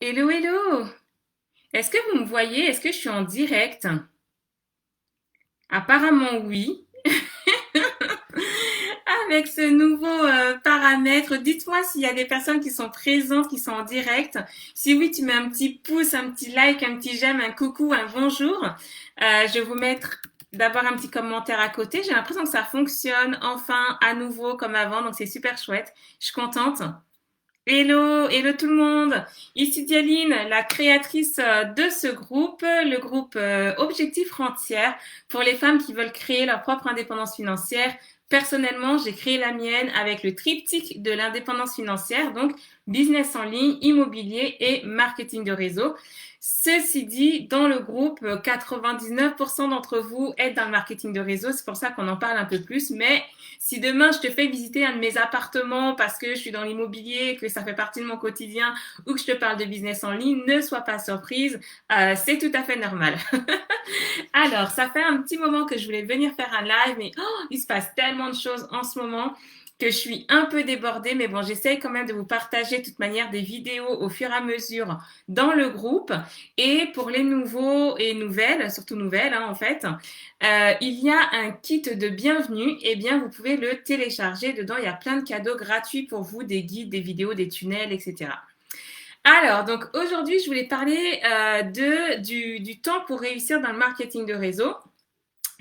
Hello, hello! Est-ce que vous me voyez? Est-ce que je suis en direct? Apparemment oui. Avec ce nouveau paramètre, dites-moi s'il y a des personnes qui sont présentes, qui sont en direct. Si oui, tu mets un petit pouce, un petit like, un petit j'aime, un coucou, un bonjour. Je vais vous mettre d'abord un petit commentaire à côté. J'ai l'impression que ça fonctionne enfin à nouveau comme avant, donc c'est super chouette. Je suis contente. Hello, hello tout le monde. Ici Dialine, la créatrice de ce groupe, le groupe Objectif Rentière pour les femmes qui veulent créer leur propre indépendance financière. Personnellement, j'ai créé la mienne avec le triptyque de l'indépendance financière, donc business en ligne, immobilier et marketing de réseau. Ceci dit, dans le groupe, 99% d'entre vous êtes dans le marketing de réseau, c'est pour ça qu'on en parle un peu plus, mais si demain je te fais visiter un de mes appartements parce que je suis dans l'immobilier, que ça fait partie de mon quotidien ou que je te parle de business en ligne, ne sois pas surprise, c'est tout à fait normal. Alors, ça fait un petit moment que je voulais venir faire un live, mais il se passe tellement de choses en ce moment que je suis un peu débordée, mais bon, j'essaye quand même de vous partager de toute manière des vidéos au fur et à mesure dans le groupe. Et pour les nouveaux et nouvelles, surtout nouvelles en fait, il y a un kit de bienvenue. Eh bien, vous pouvez le télécharger. Dedans, il y a plein de cadeaux gratuits pour vous, des guides, des vidéos, des tunnels, etc. Alors, donc aujourd'hui, je voulais parler du temps pour réussir dans le marketing de réseau.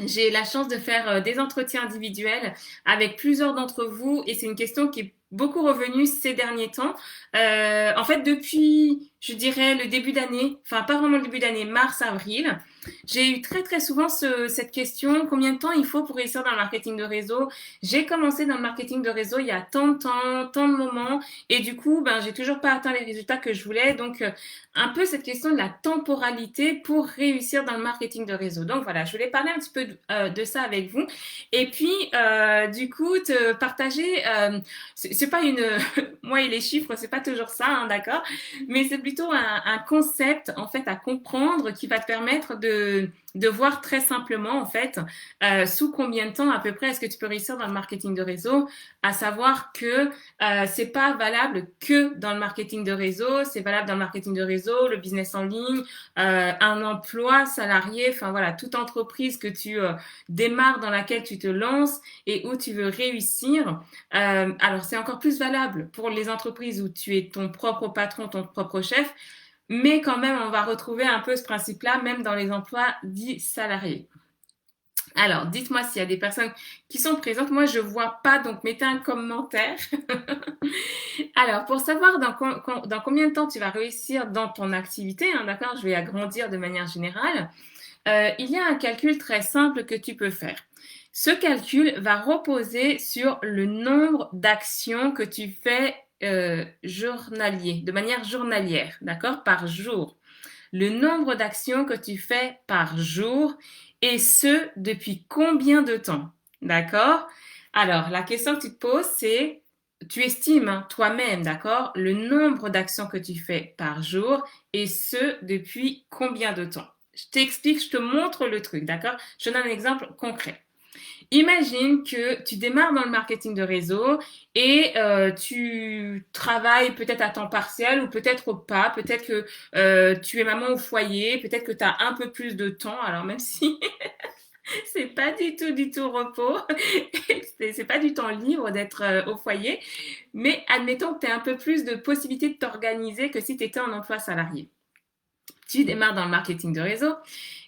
J'ai la chance de faire des entretiens individuels avec plusieurs d'entre vous et c'est une question qui est beaucoup revenue ces derniers temps. En fait, depuis, je dirais, le début d'année, enfin pas vraiment le début d'année, mars, avril, j'ai eu très très souvent cette question, combien de temps il faut pour réussir dans le marketing de réseau? J'ai commencé dans le marketing de réseau il y a tant de temps, tant de moments et du coup, ben, j'ai toujours pas atteint les résultats que je voulais. Donc, un peu cette question de la temporalité pour réussir dans le marketing de réseau. Donc voilà, je voulais parler un petit peu de ça avec vous. Et puis, du coup, te partager, c'est pas une... Moi et les chiffres, c'est pas toujours ça, hein, d'accord? Mais c'est plutôt un concept, en fait, à comprendre qui va te permettre de voir très simplement, en fait, sous combien de temps à peu près est-ce que tu peux réussir dans le marketing de réseau, à savoir que c'est pas valable que dans le marketing de réseau, c'est valable dans le marketing de réseau, le business en ligne, un emploi salarié, enfin voilà, toute entreprise que tu démarres, dans laquelle tu te lances et où tu veux réussir. Alors c'est encore plus valable pour les entreprises où tu es ton propre patron, ton propre chef, mais quand même on va retrouver un peu ce principe-là même dans les emplois dits salariés. Alors, dites-moi s'il y a des personnes qui sont présentes. Moi, je vois pas, donc mettez un commentaire. Alors, pour savoir dans combien de temps tu vas réussir dans ton activité, hein, d'accord, je vais agrandir de manière générale, il y a un calcul très simple que tu peux faire. Ce calcul va reposer sur le nombre d'actions que tu fais journalier, de manière journalière, d'accord, par jour. Le nombre d'actions que tu fais par jour et ce, depuis combien de temps, d'accord? Alors, la question que tu te poses, c'est tu estimes toi-même, d'accord, le nombre d'actions que tu fais par jour et ce, depuis combien de temps. Je t'explique, je te montre le truc, d'accord? Je donne un exemple concret. Imagine que tu démarres dans le marketing de réseau et tu travailles peut-être à temps partiel ou peut-être pas, peut-être que tu es maman au foyer, peut-être que tu as un peu plus de temps, alors même si c'est pas du tout repos, c'est pas du temps libre d'être au foyer, mais admettons que tu as un peu plus de possibilités de t'organiser que si tu étais en emploi salarié. Tu démarres dans le marketing de réseau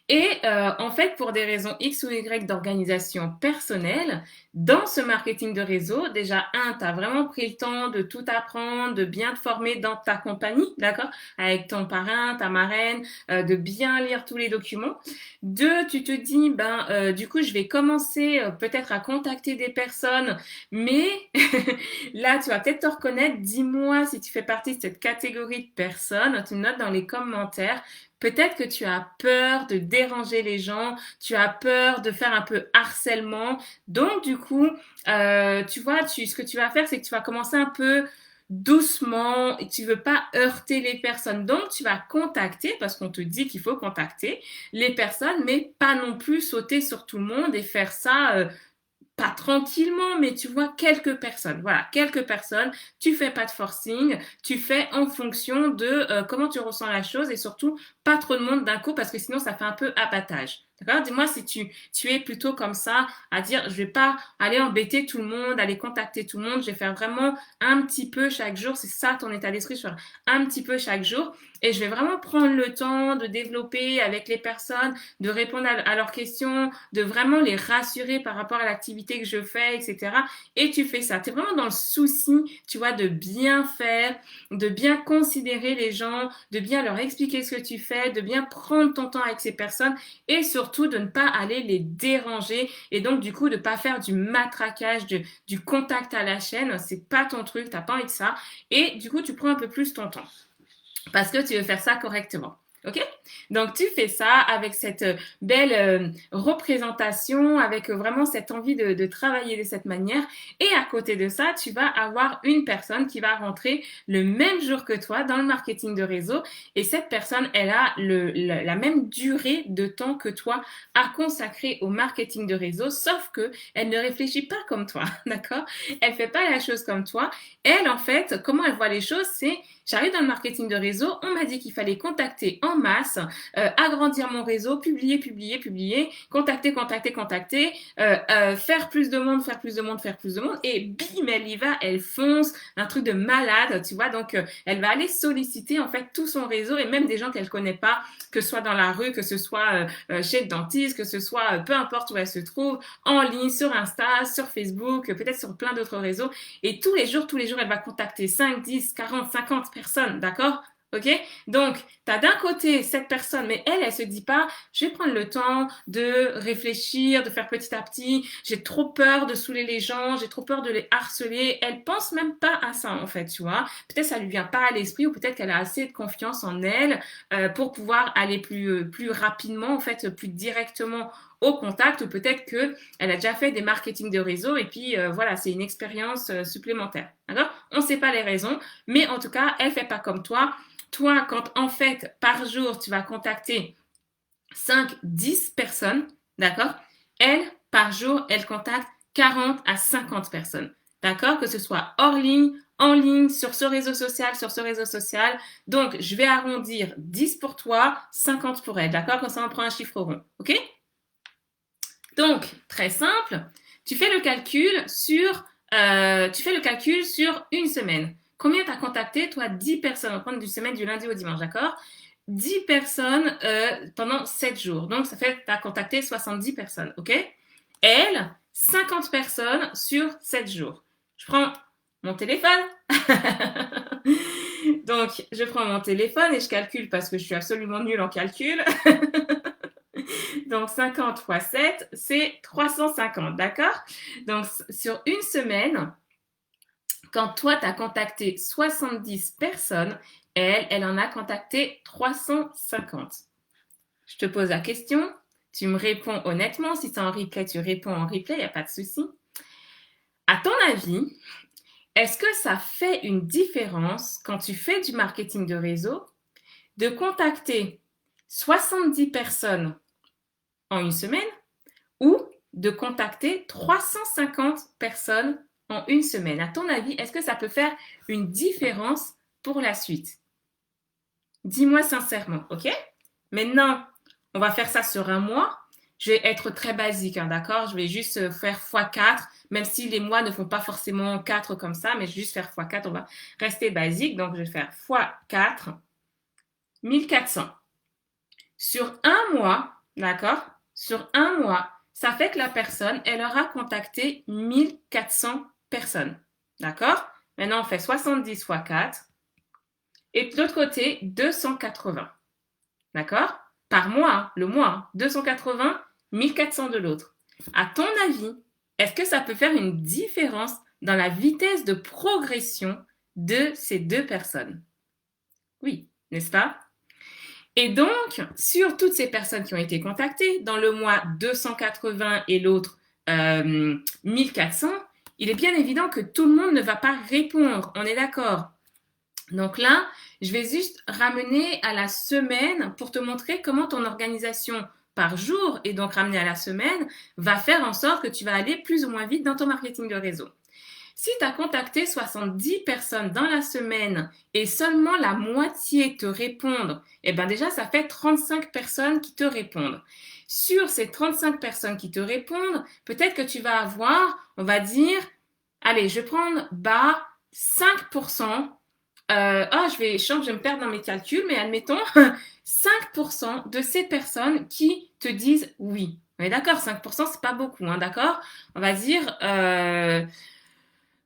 et en fait, pour des raisons X ou Y d'organisation personnelle, dans ce marketing de réseau, déjà, tu as vraiment pris le temps de tout apprendre, de bien te former dans ta compagnie, d'accord, avec ton parrain, ta marraine, de bien lire tous les documents. Deux, tu te dis, du coup, je vais commencer peut-être à contacter des personnes, mais là, tu vas peut-être te reconnaître. Dis-moi si tu fais partie de cette catégorie de personnes. Tu notes dans les commentaires. Peut-être que tu as peur de déranger les gens, tu as peur de faire un peu harcèlement. Donc, du coup, tu vois, ce que tu vas faire, c'est que tu vas commencer un peu doucement et tu veux pas heurter les personnes. Donc, tu vas contacter, parce qu'on te dit qu'il faut contacter les personnes, mais pas non plus sauter sur tout le monde et faire ça pas tranquillement, mais tu vois quelques personnes. Voilà, quelques personnes. Tu fais pas de forcing, tu fais en fonction de comment tu ressens la chose et surtout pas trop de monde d'un coup parce que sinon ça fait un peu abattage. D'accord? Dis-moi si tu es plutôt comme ça à dire je vais pas aller embêter tout le monde, aller contacter tout le monde, je vais faire vraiment un petit peu chaque jour. C'est ça ton état d'esprit, sur un petit peu chaque jour. Et je vais vraiment prendre le temps de développer avec les personnes, de répondre à leurs questions, de vraiment les rassurer par rapport à l'activité que je fais, etc. Et tu fais ça. Tu es vraiment dans le souci, tu vois, de bien faire, de bien considérer les gens, de bien leur expliquer ce que tu fais, de bien prendre ton temps avec ces personnes et surtout de ne pas aller les déranger et donc du coup de ne pas faire du matraquage, du contact à la chaîne. C'est pas ton truc, t'as pas envie de ça. Et du coup, tu prends un peu plus ton temps parce que tu veux faire ça correctement. Ok? Donc tu fais ça avec cette belle représentation, avec vraiment cette envie de travailler de cette manière. Et à côté de ça, tu vas avoir une personne qui va rentrer le même jour que toi dans le marketing de réseau. Et cette personne, elle a la même durée de temps que toi à consacrer au marketing de réseau, sauf que elle ne réfléchit pas comme toi, d'accord? Elle fait pas la chose comme toi. Elle, en fait, comment elle voit les choses, c'est j'arrive dans le marketing de réseau, on m'a dit qu'il fallait contacter en masse, agrandir mon réseau, publier, publier, publier, contacter, contacter, contacter, faire plus de monde, faire plus de monde, faire plus de monde, et bim, elle y va, elle fonce, un truc de malade, tu vois, donc elle va aller solliciter en fait tout son réseau et même des gens qu'elle connaît pas, que ce soit dans la rue, que ce soit chez le dentiste, que ce soit peu importe où elle se trouve, en ligne, sur Insta, sur Facebook, peut-être sur plein d'autres réseaux, et tous les jours, elle va contacter 5, 10, 40, 50 personnes, d'accord? Ok? Donc, tu as d'un côté cette personne, mais elle se dit pas, je vais prendre le temps de réfléchir, de faire petit à petit, j'ai trop peur de saouler les gens, j'ai trop peur de les harceler. Elle pense même pas à ça, en fait, tu vois. Peut-être ça lui vient pas à l'esprit ou peut-être qu'elle a assez de confiance en elle pour pouvoir aller plus rapidement, en fait, plus directement au contact ou peut-être qu'elle a déjà fait des marketing de réseau et puis voilà, c'est une expérience supplémentaire. D'accord? On ne sait pas les raisons, mais en tout cas, elle ne fait pas comme toi. Toi, quand en fait, par jour, tu vas contacter 5, 10 personnes, d'accord? Elle, par jour, elle contacte 40 à 50 personnes. D'accord? Que ce soit hors ligne, en ligne, sur ce réseau social, sur ce réseau social. Donc, je vais arrondir 10 pour toi, 50 pour elle. D'accord? Comme ça, on prend un chiffre rond. OK? Donc, très simple, tu fais le calcul sur une semaine. Combien tu as contacté, toi? 10 personnes. On va prendre une semaine du lundi au dimanche, d'accord? 10 personnes pendant 7 jours. Donc, ça fait que tu as contacté 70 personnes, ok? Elle, 50 personnes sur 7 jours. Je prends mon téléphone. Donc, je prends mon téléphone et je calcule parce que je suis absolument nulle en calcul. Donc 50 fois 7, c'est 350, d'accord? Donc sur une semaine, quand toi, tu as contacté 70 personnes, elle en a contacté 350. Je te pose la question, tu me réponds honnêtement. Si c'est en replay, tu réponds en replay, il n'y a pas de souci. À ton avis, est-ce que ça fait une différence quand tu fais du marketing de réseau de contacter 70 personnes en une semaine ou de contacter 350 personnes en une semaine? À ton avis, est-ce que ça peut faire une différence pour la suite? Dis-moi sincèrement, ok? Maintenant, on va faire ça sur un mois. Je vais être très basique, hein, d'accord? Je vais juste faire x4, même si les mois ne font pas forcément 4 comme ça, mais je vais juste faire x4, on va rester basique. Donc, je vais faire x4, 1400. Sur un mois, d'accord? Sur un mois, ça fait que la personne, elle aura contacté 1400 personnes. D'accord? Maintenant, on fait 70 fois 4. Et de l'autre côté, 280. D'accord? Par mois, hein, le mois. 280, 1400 de l'autre. À ton avis, est-ce que ça peut faire une différence dans la vitesse de progression de ces deux personnes? Oui, n'est-ce pas? Et donc, sur toutes ces personnes qui ont été contactées, dans le mois 280 et l'autre 1400, il est bien évident que tout le monde ne va pas répondre. On est d'accord? Donc là, je vais juste ramener à la semaine pour te montrer comment ton organisation par jour et donc ramené à la semaine va faire en sorte que tu vas aller plus ou moins vite dans ton marketing de réseau. Si tu as contacté 70 personnes dans la semaine et seulement la moitié te répondent, eh ben déjà, ça fait 35 personnes qui te répondent. Sur ces 35 personnes qui te répondent, peut-être que tu vas avoir, on va dire, allez, je vais prendre bas 5%. Je vais me perdre dans mes calculs, mais admettons 5% de ces personnes qui te disent oui. On est d'accord, 5%, c'est pas beaucoup, hein, d'accord? On va dire,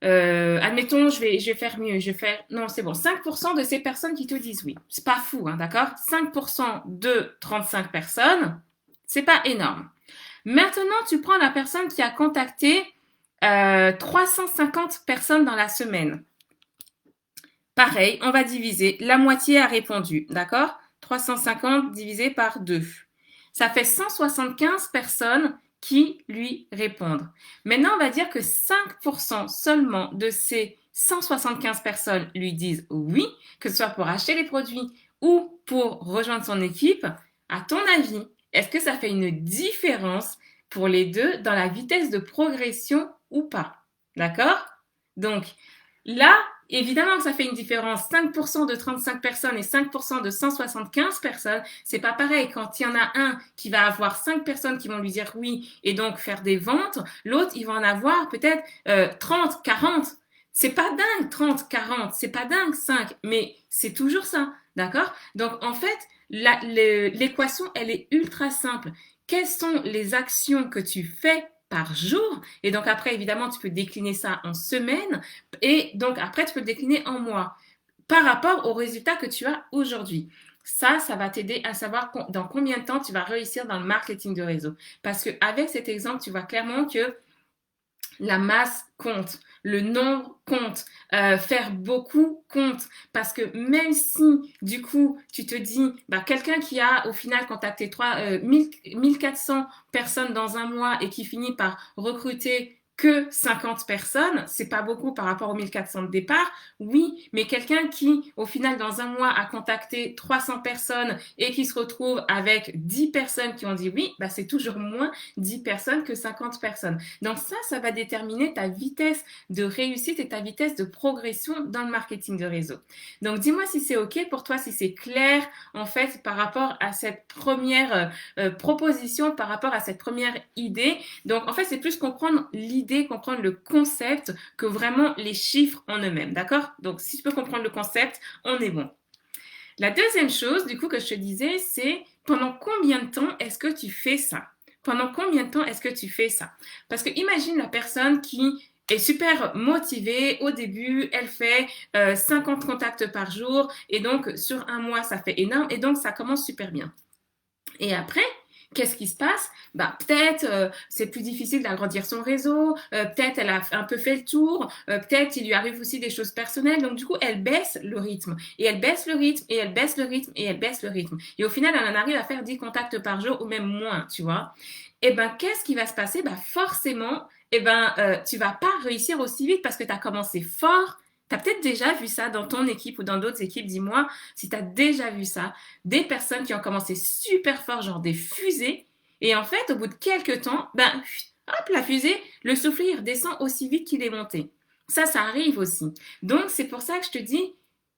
admettons, je vais faire mieux. Non, c'est bon. 5% de ces personnes qui te disent oui. C'est pas fou, hein, d'accord? 5% de 35 personnes, c'est pas énorme. Maintenant, tu prends la personne qui a contacté 350 personnes dans la semaine. Pareil, on va diviser. La moitié a répondu, d'accord? 350 divisé par 2. Ça fait 175 personnes qui lui répondent. Maintenant, on va dire que 5% seulement de ces 175 personnes lui disent oui, que ce soit pour acheter les produits ou pour rejoindre son équipe. À ton avis, est-ce que ça fait une différence pour les deux dans la vitesse de progression ou pas? D'accord? Donc, là, évidemment que ça fait une différence. 5% de 35 personnes et 5% de 175 personnes, c'est pas pareil. Quand il y en a un qui va avoir 5 personnes qui vont lui dire oui et donc faire des ventes, l'autre, il va en avoir peut-être 30, 40. C'est pas dingue 30, 40, c'est pas dingue 5, mais c'est toujours ça, d'accord? Donc en fait, l'équation, elle est ultra simple. Quelles sont les actions que tu fais par jour? Et donc après, évidemment, tu peux décliner ça en semaines. Et donc après, tu peux le décliner en mois par rapport aux résultats que tu as aujourd'hui. Ça va t'aider à savoir dans combien de temps tu vas réussir dans le marketing de réseau. Parce qu'avec cet exemple, tu vois clairement que la masse compte, le nombre compte, faire beaucoup compte, parce que même si du coup tu te dis, bah, quelqu'un qui a au final contacté 1400 personnes dans un mois et qui finit par recruter que 50 personnes, c'est pas beaucoup par rapport aux 1400 de départ, oui, mais quelqu'un qui, au final, dans un mois, a contacté 300 personnes et qui se retrouve avec 10 personnes qui ont dit oui, bah, c'est toujours moins 10 personnes que 50 personnes. Donc ça va déterminer ta vitesse de réussite et ta vitesse de progression dans le marketing de réseau. Donc dis-moi si c'est OK pour toi, si c'est clair, en fait, par rapport à cette première proposition, par rapport à cette première idée. Donc en fait, c'est plus comprendre l'idée, comprendre le concept que vraiment les chiffres en eux-mêmes, d'accord? Donc si tu peux comprendre le concept, on est bon. La deuxième chose, du coup, que je te disais, c'est pendant combien de temps est-ce que tu fais ça? Pendant combien de temps est-ce que tu fais ça? Parce que imagine la personne qui est super motivée au début, elle fait 50 contacts par jour et donc sur un mois, ça fait énorme et donc ça commence super bien. Et après, qu'est-ce qui se passe? Bah, peut-être c'est plus difficile d'agrandir son réseau, peut-être elle a un peu fait le tour, peut-être il lui arrive aussi des choses personnelles, donc du coup elle baisse le rythme, et elle baisse le rythme, et elle baisse le rythme, et elle baisse le rythme. Et au final, elle en arrive à faire 10 contacts par jour, ou même moins, tu vois. Et ben, qu'est-ce qui va se passer? Bah, forcément, tu vas pas réussir aussi vite parce que tu as commencé fort. Tu as peut-être déjà vu ça dans ton équipe ou dans d'autres équipes, dis-moi si tu as déjà vu ça, des personnes qui ont commencé super fort, genre des fusées, et en fait, au bout de quelques temps, ben, hop, la fusée, le soufflet, il redescend aussi vite qu'il est monté. Ça arrive aussi. Donc, c'est pour ça que je te dis,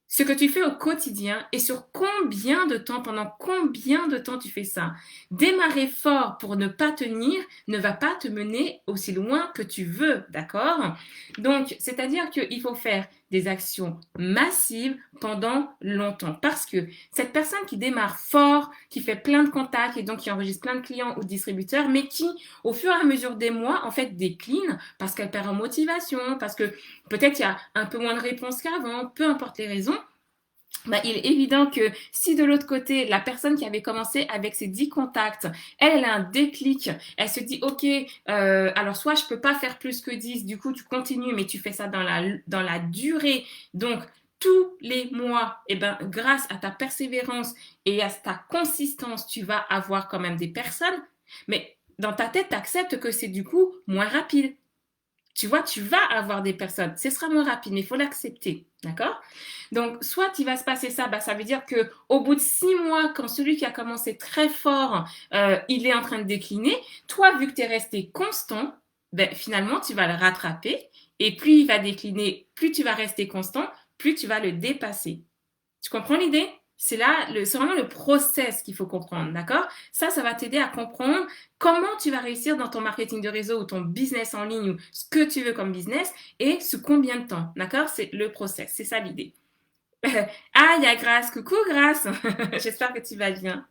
ce que tu fais au quotidien et sur combien de temps, pendant combien de temps tu fais ça. Démarrer fort pour ne pas tenir ne va pas te mener aussi loin que tu veux, d'accord? Donc, c'est-à-dire qu'il faut faire des actions massives pendant longtemps. Parce que cette personne qui démarre fort, qui fait plein de contacts et donc qui enregistre plein de clients ou de distributeurs, mais qui, au fur et à mesure des mois, en fait, décline parce qu'elle perd en motivation, parce que peut-être il y a un peu moins de réponses qu'avant, peu importe les raisons, bah, il est évident que si de l'autre côté, la personne qui avait commencé avec ses 10 contacts, elle a un déclic, elle se dit, OK, alors soit je peux pas faire plus que 10, du coup tu continues, mais tu fais ça dans la durée. Donc, tous les mois, eh ben, grâce à ta persévérance et à ta consistance, tu vas avoir quand même des personnes, mais dans ta tête, tu acceptes que c'est du coup moins rapide. Tu vois, tu vas avoir des personnes. Ce sera moins rapide, mais il faut l'accepter. D'accord? Donc, soit il va se passer ça, bah, ça veut dire que au bout de 6 mois, quand celui qui a commencé très fort, il est en train de décliner, toi, vu que tu es resté constant, ben, finalement, tu vas le rattraper. Et plus il va décliner, plus tu vas rester constant, plus tu vas le dépasser. Tu comprends l'idée? C'est là, c'est vraiment le process qu'il faut comprendre, d'accord? Ça va t'aider à comprendre comment tu vas réussir dans ton marketing de réseau ou ton business en ligne ou ce que tu veux comme business et sous combien de temps, d'accord? C'est le process, c'est ça l'idée. Ah, il y a Grace. Coucou Grace. J'espère que tu vas bien.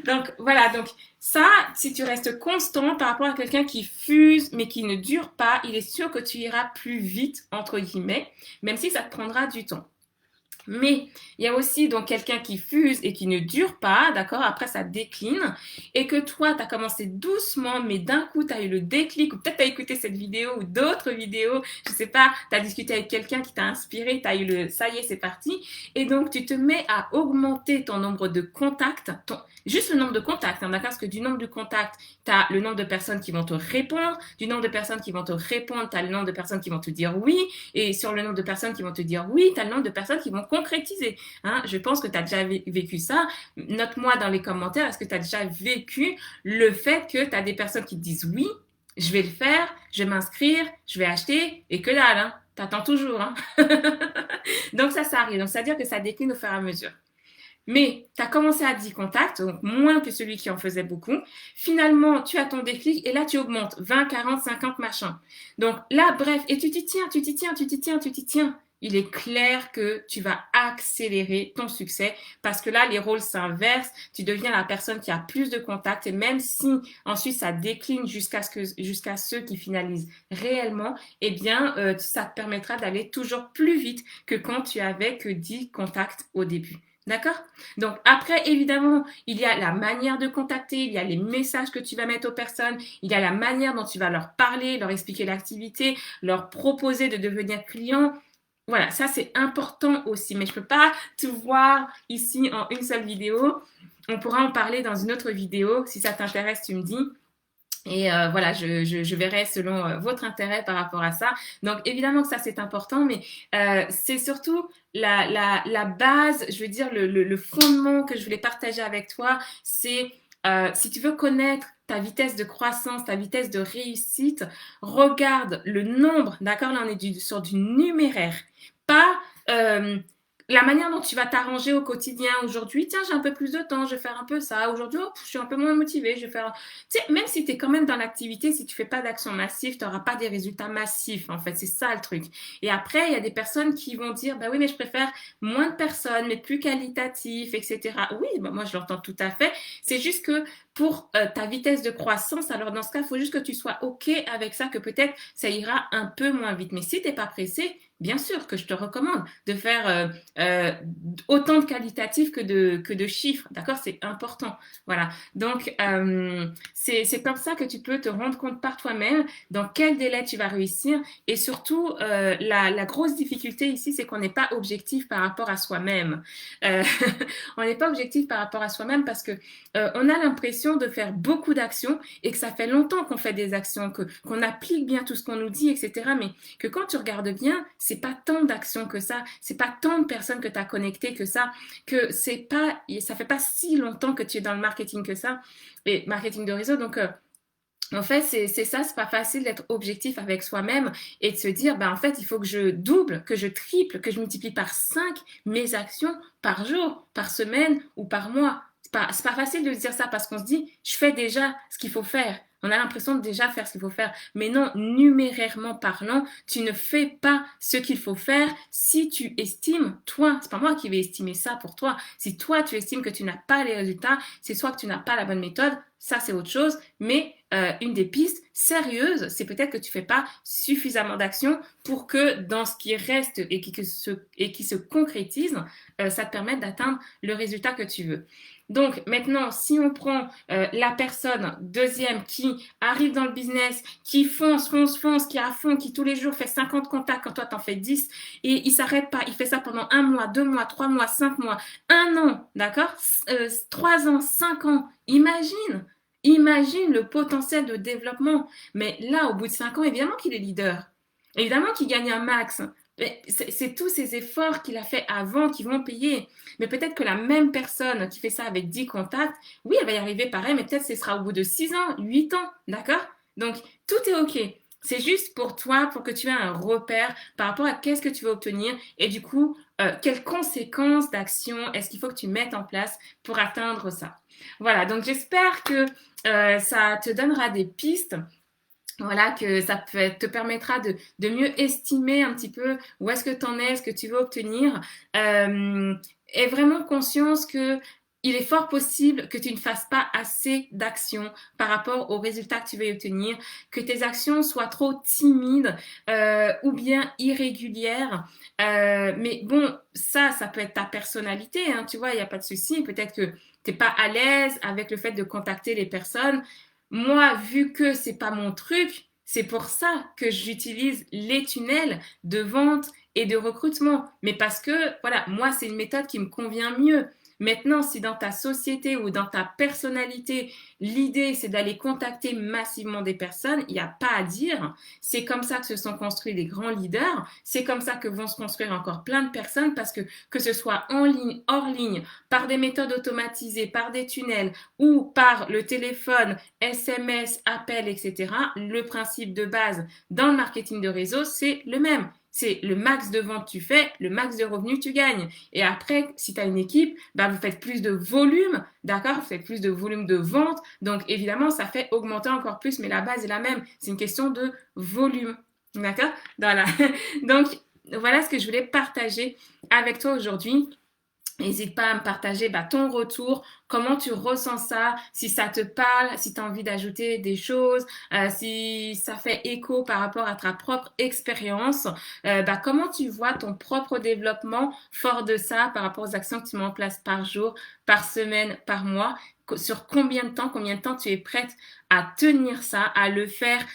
Donc voilà, donc ça, si tu restes constant par rapport à quelqu'un qui fuse mais qui ne dure pas, il est sûr que tu iras plus vite, entre guillemets, même si ça te prendra du temps. Mais il y a aussi donc quelqu'un qui fuse et qui ne dure pas, d'accord? Après, ça décline. Et que toi, tu as commencé doucement, mais d'un coup, tu as eu le déclic, ou peut-être tu as écouté cette vidéo ou d'autres vidéos, je sais pas, tu as discuté avec quelqu'un qui t'a inspiré, tu as eu le ça y est, c'est parti. Et donc, tu te mets à augmenter ton nombre de contacts, juste le nombre de contacts, hein, d'accord? Parce que du nombre de contacts, tu as le nombre de personnes qui vont te répondre, du nombre de personnes qui vont te répondre, tu as le nombre de personnes qui vont te dire oui, et sur le nombre de personnes qui vont te dire oui, tu as le nombre de personnes qui vont concrétiser. Hein? Je pense que tu as déjà vécu ça. Note-moi dans les commentaires, est-ce que tu as déjà vécu le fait que tu as des personnes qui te disent oui, je vais le faire, je vais m'inscrire, je vais acheter, et que dalle, hein? T'attends toujours. Hein? Donc ça arrive. Donc ça veut dire que ça décline au fur et à mesure. Mais tu as commencé à 10 contacts, donc moins que celui qui en faisait beaucoup. Finalement, tu as ton déclic et là, tu augmentes 20, 40, 50, machin. Donc là, bref, et tu t'y tiens, tu t'y tiens, tu t'y tiens, tu t'y tiens. Il est clair que tu vas accélérer ton succès parce que là, les rôles s'inversent. Tu deviens la personne qui a plus de contacts et même si ensuite ça décline jusqu'à ceux qui finalisent réellement, eh bien, ça te permettra d'aller toujours plus vite que quand tu avais que 10 contacts au début. D'accord? Donc après, évidemment, il y a la manière de contacter, il y a les messages que tu vas mettre aux personnes, il y a la manière dont tu vas leur parler, leur expliquer l'activité, leur proposer de devenir client. Voilà, ça c'est important aussi, mais je peux pas tout voir ici en une seule vidéo. On pourra en parler dans une autre vidéo. Si ça t'intéresse, tu me dis. Et voilà, je verrai selon votre intérêt par rapport à ça. Donc évidemment que ça c'est important, mais c'est surtout la base, je veux dire le fondement que je voulais partager avec toi, c'est si tu veux connaître ta vitesse de croissance, ta vitesse de réussite, regarde le nombre, d'accord? Là on est sur du numéraire, pas la manière dont tu vas t'arranger au quotidien. Aujourd'hui, tiens, j'ai un peu plus de temps, je vais faire un peu ça. Aujourd'hui, oh, je suis un peu moins motivée, je vais faire... Tu sais, même si tu es quand même dans l'activité, si tu fais pas d'action massive, tu n'auras pas des résultats massifs, en fait. C'est ça, le truc. Et après, il y a des personnes qui vont dire, bah oui, mais je préfère moins de personnes, mais plus qualitatif, etc. Oui, bah moi, je l'entends tout à fait. C'est juste que pour ta vitesse de croissance, alors dans ce cas, il faut juste que tu sois OK avec ça, que peut-être ça ira un peu moins vite. Mais si tu n'es pas pressé, bien sûr que je te recommande de faire autant de qualitatifs que de chiffres, d'accord? C'est important, voilà. Donc, c'est comme ça que tu peux te rendre compte par toi-même dans quel délai tu vas réussir et surtout, la grosse difficulté ici, c'est qu'on n'est pas objectif par rapport à soi-même. Euh, on n'est pas objectif par rapport à soi-même parce que on a l'impression de faire beaucoup d'actions et que ça fait longtemps qu'on fait des actions, qu'on applique bien tout ce qu'on nous dit, etc. Mais que quand tu regardes bien, c'est pas tant d'actions que ça, c'est pas tant de personnes que tu as connectées que ça, que ça fait pas si longtemps que tu es dans le marketing que ça, et marketing de réseau, donc en fait, c'est ça, c'est pas facile d'être objectif avec soi-même et de se dire, bah, en fait, il faut que je double, que je triple, que je multiplie par 5 mes actions par jour, par semaine ou par mois. C'est pas facile de se dire ça parce qu'on se dit, je fais déjà ce qu'il faut faire. On a l'impression de déjà faire ce qu'il faut faire. Mais non, numérairement parlant, tu ne fais pas ce qu'il faut faire si tu estimes, toi, c'est pas moi qui vais estimer ça pour toi. Si toi, tu estimes que tu n'as pas les résultats, c'est soit que tu n'as pas la bonne méthode, ça c'est autre chose, mais une des pistes sérieuses, c'est peut-être que tu fais pas suffisamment d'actions pour que dans ce qui reste et qui se concrétise, ça te permette d'atteindre le résultat que tu veux. Donc maintenant, si on prend la personne deuxième qui arrive dans le business, qui fonce, qui est à fond, qui tous les jours fait 50 contacts quand toi t'en fais 10 et il s'arrête pas, il fait ça pendant 1 mois, 2 mois, 3 mois, 5 mois, 1 an, d'accord, 3 ans, 5 ans, imagine. Imagine le potentiel de développement. Mais là, au bout de 5 ans, évidemment qu'il est leader. Évidemment qu'il gagne un max. C'est tous ces efforts qu'il a fait avant qui vont payer. Mais peut-être que la même personne qui fait ça avec 10 contacts, oui, elle va y arriver pareil, mais peut-être ce sera au bout de 6 ans, 8 ans, d'accord? Donc, tout est OK. C'est juste pour toi, pour que tu aies un repère par rapport à qu'est-ce que tu veux obtenir et du coup, quelles conséquences d'action est-ce qu'il faut que tu mettes en place pour atteindre ça. Voilà, donc j'espère que ça te donnera des pistes, voilà, que ça te permettra de mieux estimer un petit peu où est-ce que tu en es, ce que tu veux obtenir. Et vraiment conscience que il est fort possible que tu ne fasses pas assez d'actions par rapport aux résultats que tu veux obtenir, que tes actions soient trop timides ou bien irrégulières. Mais bon, ça peut être ta personnalité, hein, tu vois, il n'y a pas de souci. Peut-être que tu n'es pas à l'aise avec le fait de contacter les personnes. Moi, vu que c'est pas mon truc, c'est pour ça que j'utilise les tunnels de vente et de recrutement. Mais parce que, voilà, moi, c'est une méthode qui me convient mieux. Maintenant, si dans ta société ou dans ta personnalité, l'idée, c'est d'aller contacter massivement des personnes, il n'y a pas à dire. C'est comme ça que se sont construits les grands leaders. C'est comme ça que vont se construire encore plein de personnes parce que ce soit en ligne, hors ligne, par des méthodes automatisées, par des tunnels ou par le téléphone, SMS, appel, etc., le principe de base dans le marketing de réseau, c'est le même. C'est le max de ventes tu fais, le max de revenus tu gagnes. Et après, si tu as une équipe, bah, vous faites plus de volume, d'accord? Vous faites plus de volume de vente. Donc, évidemment, ça fait augmenter encore plus, mais la base est la même. C'est une question de volume, d'accord? Voilà. Donc, voilà ce que je voulais partager avec toi aujourd'hui. N'hésite pas à me partager ton retour, comment tu ressens ça, si ça te parle, si tu as envie d'ajouter des choses, si ça fait écho par rapport à ta propre expérience, comment tu vois ton propre développement fort de ça par rapport aux actions que tu mets en place par jour, par semaine, par mois, sur combien de temps tu es prête à tenir ça, à le faire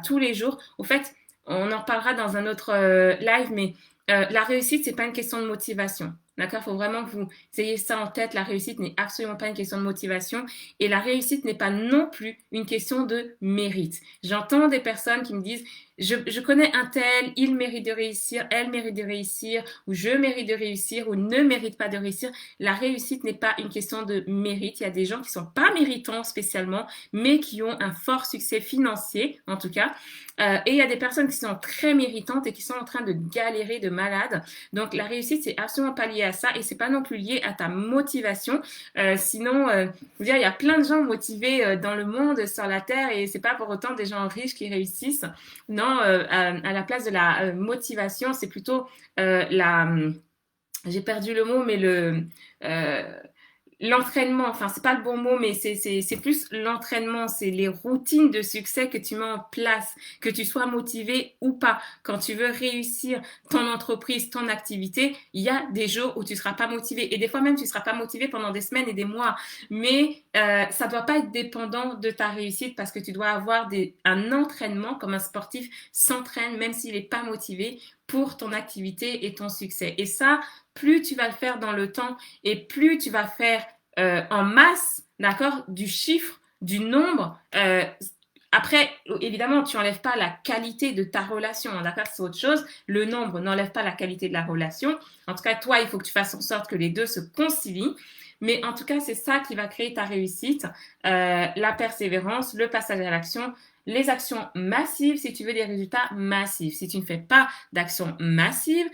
tous les jours. Au fait, on en reparlera dans un autre live, mais la réussite, c'est pas une question de motivation. D'accord? Il faut vraiment que vous ayez ça en tête. La réussite n'est absolument pas une question de motivation et la réussite n'est pas non plus une question de mérite. J'entends des personnes qui me disent je connais un tel, il mérite de réussir, elle mérite de réussir, ou je mérite de réussir, ou ne mérite pas de réussir. La réussite n'est pas une question de mérite. Il y a des gens qui sont pas méritants spécialement, mais qui ont un fort succès financier, en tout cas. Et il y a des personnes qui sont très méritantes et qui sont en train de galérer de malade. Donc la réussite, c'est absolument pas lié à ça et c'est pas non plus lié à ta motivation. Sinon, vous dire, il y a plein de gens motivés dans le monde, sur la terre, et c'est pas pour autant des gens riches qui réussissent. Non, à la place de la motivation, c'est plutôt j'ai perdu le mot, mais l'entraînement, enfin c'est pas le bon mot, mais c'est plus l'entraînement, c'est les routines de succès que tu mets en place, que tu sois motivé ou pas. Quand tu veux réussir ton entreprise, ton activité, il y a des jours où tu seras pas motivé et des fois même tu seras pas motivé pendant des semaines et des mois. Mais ça doit pas être dépendant de ta réussite parce que tu dois avoir un entraînement comme un sportif s'entraîne même s'il est pas motivé pour ton activité et ton succès. Et ça, plus tu vas le faire dans le temps et plus tu vas faire en masse, d'accord, du chiffre, du nombre. Après, évidemment, tu n'enlèves pas la qualité de ta relation, d'accord, c'est autre chose. Le nombre n'enlève pas la qualité de la relation. En tout cas, toi, il faut que tu fasses en sorte que les deux se concilient. Mais en tout cas, c'est ça qui va créer ta réussite, la persévérance, le passage à l'action, les actions massives si tu veux des résultats massifs. Si tu ne fais pas d'actions massives,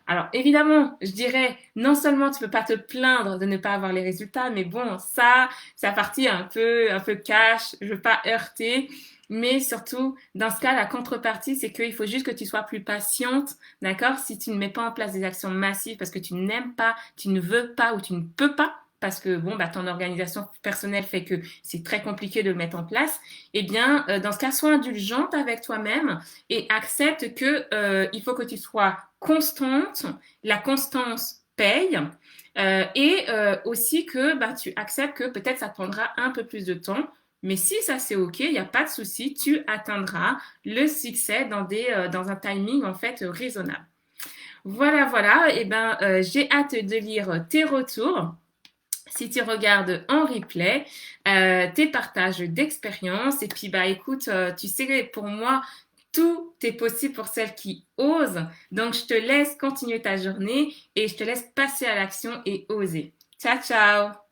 alors évidemment, je dirais non seulement tu peux pas te plaindre de ne pas avoir les résultats, mais bon, ça, c'est à partir un peu cash, je veux pas heurter. Mais surtout, dans ce cas, la contrepartie, c'est qu'il faut juste que tu sois plus patiente, d'accord? Si tu ne mets pas en place des actions massives parce que tu n'aimes pas, tu ne veux pas ou tu ne peux pas, parce que bon, ton organisation personnelle fait que c'est très compliqué de le mettre en place, eh bien, dans ce cas, sois indulgente avec toi-même et accepte que il faut que tu sois constante. La constance paye. Et aussi que tu acceptes que peut-être ça prendra un peu plus de temps. Mais si ça c'est ok, il n'y a pas de souci, tu atteindras le succès dans un timing en fait raisonnable. Voilà, voilà. Et j'ai hâte de lire tes retours. si tu regardes en replay tes partages d'expérience. Et puis, bah, écoute, tu sais, pour moi, tout est possible pour celles qui osent. Donc, je te laisse continuer ta journée et je te laisse passer à l'action et oser. Ciao, ciao!